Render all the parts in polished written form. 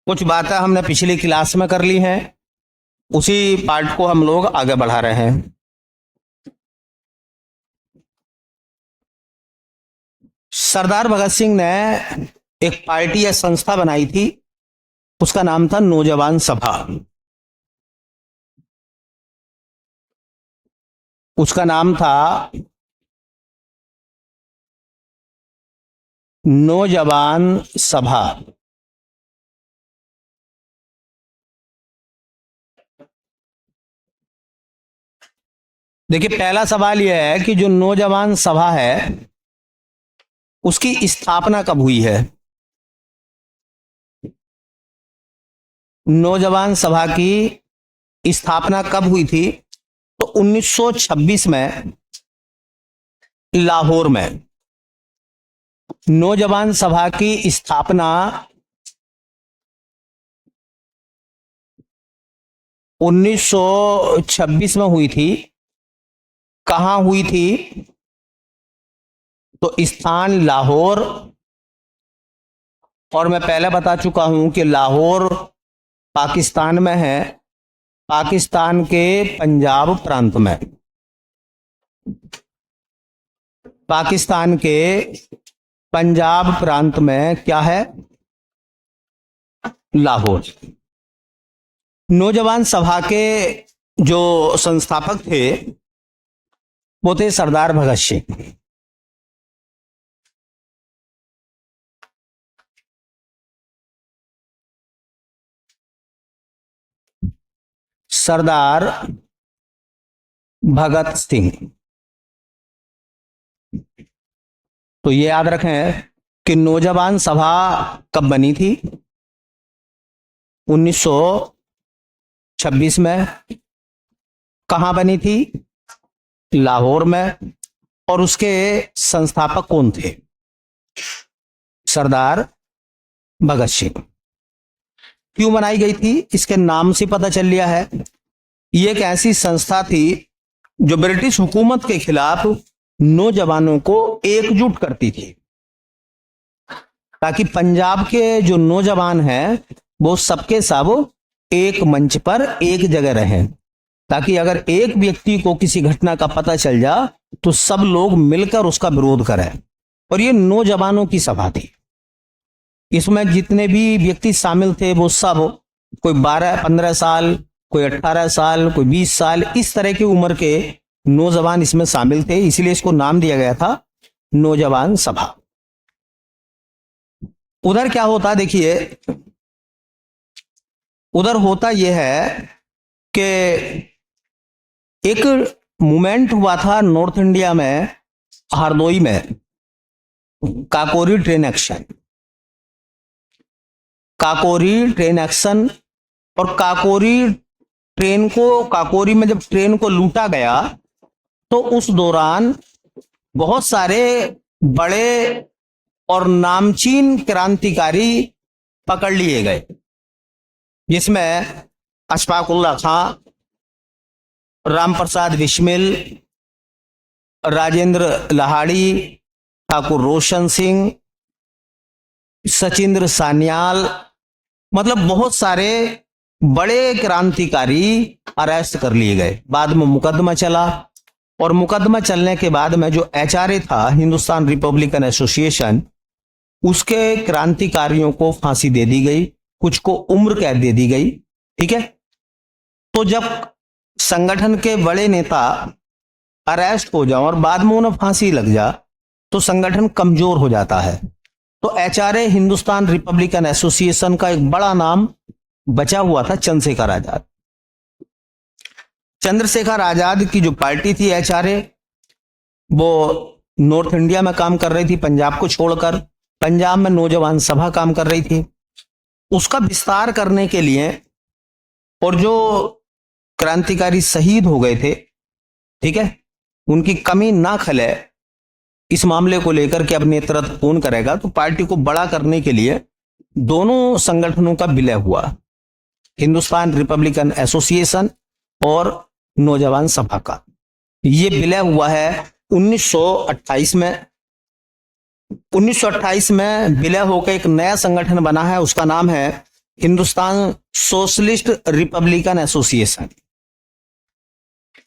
कुछ बातें हमने पिछली क्लास में कर ली हैं, उसी पार्ट को हम लोग आगे बढ़ा रहे हैं। सरदार भगत सिंह ने एक पार्टी या संस्था बनाई थी, उसका नाम था नौजवान सभा। उसका नाम था नौजवान सभा। देखिए, पहला सवाल यह है कि जो नौजवान सभा है उसकी स्थापना कब हुई है। नौजवान सभा की स्थापना कब हुई थी? तो 1926 में लाहौर में नौजवान सभा की स्थापना 1926 में हुई थी। कहां हुई थी? तो स्थान लाहौर, और मैं पहले बता चुका हूं कि लाहौर पाकिस्तान में है, पाकिस्तान के पंजाब प्रांत में। पाकिस्तान के पंजाब प्रांत में क्या है? लाहौर। नौजवान सभा के जो संस्थापक थे वो थे सरदार भगत सिंह। सरदार भगत सिंह। तो ये याद रखें कि नौजवान सभा कब बनी थी? 1926 में। कहां बनी थी? लाहौर में। और उसके संस्थापक कौन थे? सरदार भगत सिंह। क्यों बनाई गई थी? इसके नाम से पता चल लिया है। ये एक ऐसी संस्था थी जो ब्रिटिश हुकूमत के खिलाफ नौजवानों को एकजुट करती थी, ताकि पंजाब के जो नौजवान हैं वो सबके सब एक मंच पर एक जगह रहें, ताकि अगर एक व्यक्ति को किसी घटना का पता चल जा तो सब लोग मिलकर उसका विरोध करें। और ये नौजवानों की सभा थी। इसमें जितने भी व्यक्ति शामिल थे वो सब, कोई 12-15 साल, कोई 18 साल, कोई 20 साल, इस तरह की उम्र के नौजवान इसमें शामिल थे। इसलिए इसको नाम दिया गया था नौजवान सभा। उधर क्या होता, देखिए, उधर होता यह है कि एक मूवमेंट हुआ था नॉर्थ इंडिया में, हरदोई में, Kakori train action. Kakori train action. और काकोरी में जब ट्रेन को लूटा गया तो उस दौरान बहुत सारे बड़े और नामचीन क्रांतिकारी पकड़ लिए गए, जिसमें अशफाकुल्लाह खां, रामप्रसाद बिस्मिल, राजेंद्र लाहाड़ी, ठाकुर रोशन सिंह, सचिंद्र सान्याल, मतलब बहुत सारे बड़े क्रांतिकारी अरेस्ट कर लिए गए। बाद में मुकदमा चला, और मुकदमा चलने के बाद में जो एचआरए था, हिंदुस्तान रिपब्लिकन एसोसिएशन, उसके क्रांतिकारियों को फांसी दे दी गई, कुछ को उम्र कैद दे दी गई। ठीक है। तो जब संगठन के बड़े नेता अरेस्ट हो जाओ और बाद में उन्हें फांसी लग जा तो संगठन कमजोर हो जाता है। तो एचआरए, हिंदुस्तान रिपब्लिकन एसोसिएशन का एक बड़ा नाम बचा हुआ था चंद्रशेखर आजाद। चंद्रशेखर आजाद की जो पार्टी थी एचआरए, वो नॉर्थ इंडिया में काम कर रही थी, पंजाब को छोड़कर। पंजाब में नौजवान सभा काम कर रही थी। उसका विस्तार करने के लिए, और जो क्रांतिकारी शहीद हो गए थे, ठीक है, उनकी कमी ना खले, इस मामले को लेकर के अब नेतृत्व कौन करेगा, तो पार्टी को बड़ा करने के लिए दोनों संगठनों का विलय हुआ, हिंदुस्तान रिपब्लिकन एसोसिएशन और नौजवान सभा का। ये विलय हुआ है 1928 में। 1928 में विलय होकर एक नया संगठन बना है, उसका नाम है हिंदुस्तान सोशलिस्ट रिपब्लिकन एसोसिएशन।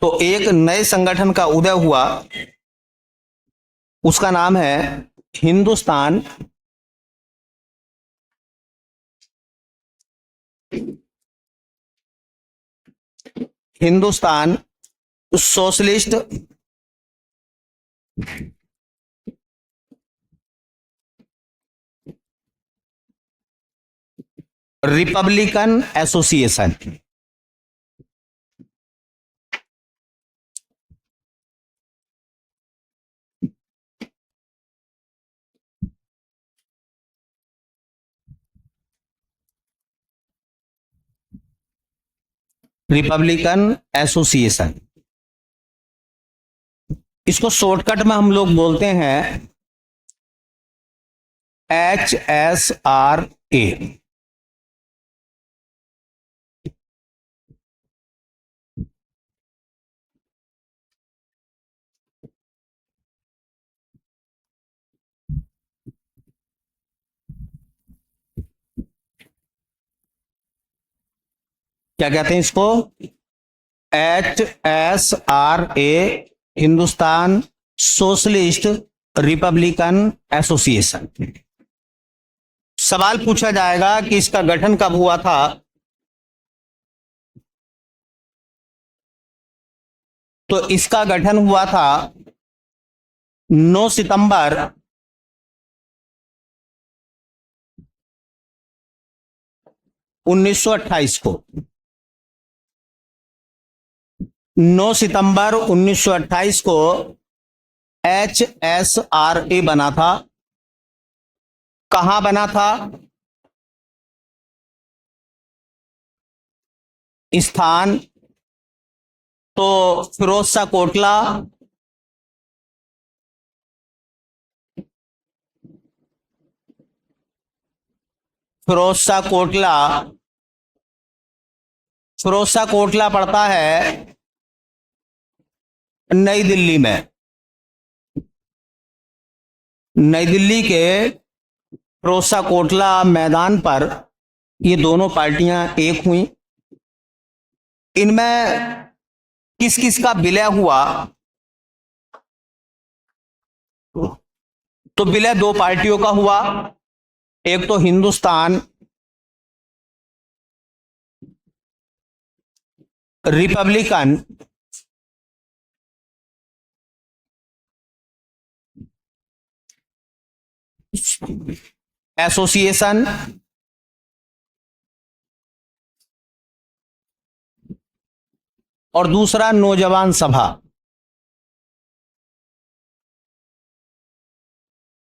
तो एक नए संगठन का उदय हुआ, उसका नाम है Hindustan socialist Republican association. Republican association, इसको शॉर्टकट में हम लोग बोलते हैं HSRA। क्या कहते हैं इसको? HSRA, Hindustan socialist Republican association. सवाल पूछा जाएगा कि इसका गठन कब हुआ था? तो इसका गठन हुआ था 9 सितंबर 1928 को। 9 सितंबर 1928 को HSRA बना था। कहां बना था? स्थान तो फिरोज शाह कोटला, फिरोज शाह कोटला, फिरोज शाह कोटला पड़ता है नई दिल्ली में। नई दिल्ली के फिरोज शाह कोटला मैदान पर ये दोनों पार्टियां एक हुई। इनमें किस किस का विलय हुआ? तो विलय दो पार्टियों का हुआ। एक तो हिंदुस्तान रिपब्लिकन एसोसिएशन, और दूसरा नौजवान सभा।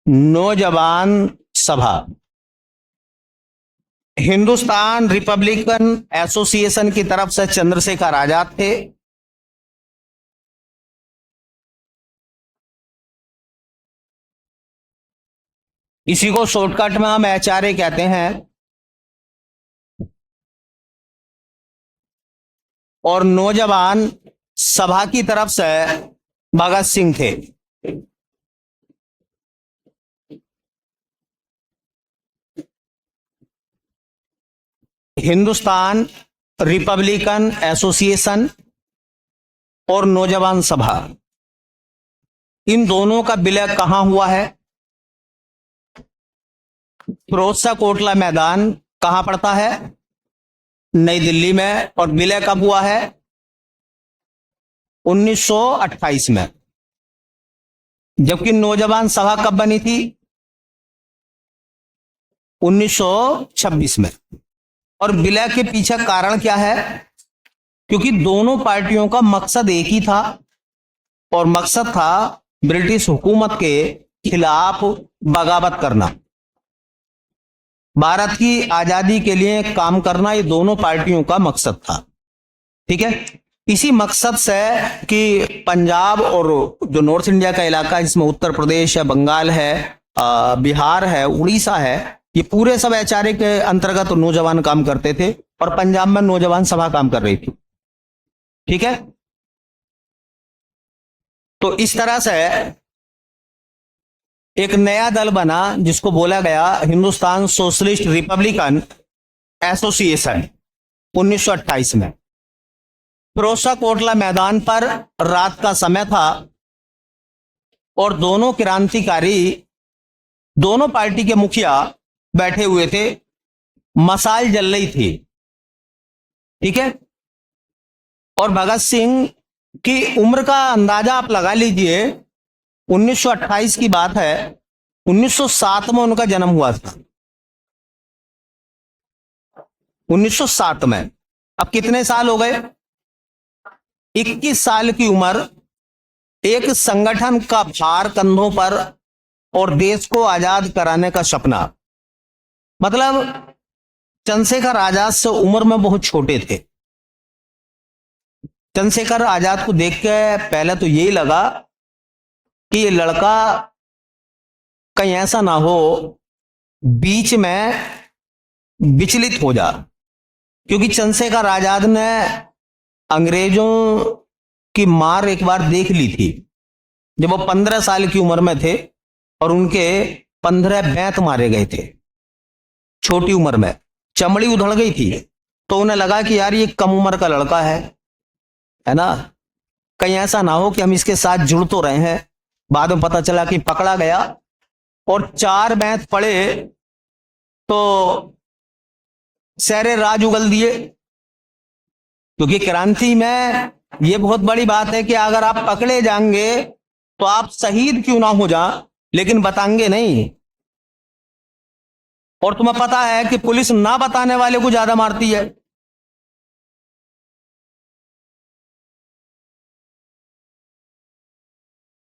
नौजवान सभा। हिंदुस्तान रिपब्लिकन एसोसिएशन की तरफ से चंद्रशेखर आजाद थे। इसी को शॉर्टकट में हम HRA कहते हैं। और नौजवान सभा की तरफ से भगत सिंह थे। हिंदुस्तान रिपब्लिकन एसोसिएशन और नौजवान सभा, इन दोनों का विलय कहां हुआ है? फिरोज शाह कोटला मैदान कहां पड़ता है? नई दिल्ली में। और विलय कब हुआ है? 1928 में। जबकि नौजवान सभा कब बनी थी? 1926 में। और विलय के पीछे कारण क्या है? क्योंकि दोनों पार्टियों का मकसद एक ही था, और मकसद था ब्रिटिश हुकूमत के खिलाफ बगावत करना, भारत की आजादी के लिए काम करना। ये दोनों पार्टियों का मकसद था। ठीक है। इसी मकसद से कि पंजाब और जो नॉर्थ इंडिया का इलाका, जिसमें उत्तर प्रदेश है, बंगाल है, बिहार है, उड़ीसा है, ये पूरे सब HRA के अंतर्गत नौजवान काम करते थे, और पंजाब में नौजवान सभा काम कर रही थी। ठीक है। तो इस तरह से एक नया दल बना जिसको बोला गया हिंदुस्तान सोशलिस्ट रिपब्लिकन एसोसिएशन 1928 में। फिरोजशाह कोटला मैदान पर रात का समय था और दोनों क्रांतिकारी, दोनों पार्टी के मुखिया बैठे हुए थे, मशाल जल रही थी, ठीक है। और भगत सिंह की उम्र का अंदाजा आप लगा लीजिए, 1928 की बात है, 1907 में उनका जन्म हुआ था, 1907 में। अब कितने साल हो गए? 21 साल की उम्र, एक संगठन का भार कंधों पर और देश को आजाद कराने का सपना। मतलब चंद्रशेखर आजाद से उम्र में बहुत छोटे थे। चंद्रशेखर आजाद को देख के पहले तो यही लगा कि ये लड़का कहीं ऐसा ना हो बीच में विचलित हो जा, क्योंकि चंद्रशेखर आजाद ने अंग्रेजों की मार एक बार देख ली थी जब वो 15 साल की उम्र में थे और उनके 15 बैंत मारे गए थे छोटी उम्र में, चमड़ी उधड़ गई थी। तो उन्हें लगा कि यार ये कम उम्र का लड़का है ना, कहीं ऐसा ना हो कि हम इसके साथ जुड़ तो रहे हैं। बाद में पता चला कि पकड़ा गया और 4 बैंत पड़े तो सारे राज उगल दिए। क्योंकि क्रांति में यह बहुत बड़ी बात है कि अगर आप पकड़े जाएंगे तो आप शहीद क्यों ना हो जा, लेकिन बताएंगे नहीं। और तुम्हें पता है कि पुलिस ना बताने वाले को ज्यादा मारती है।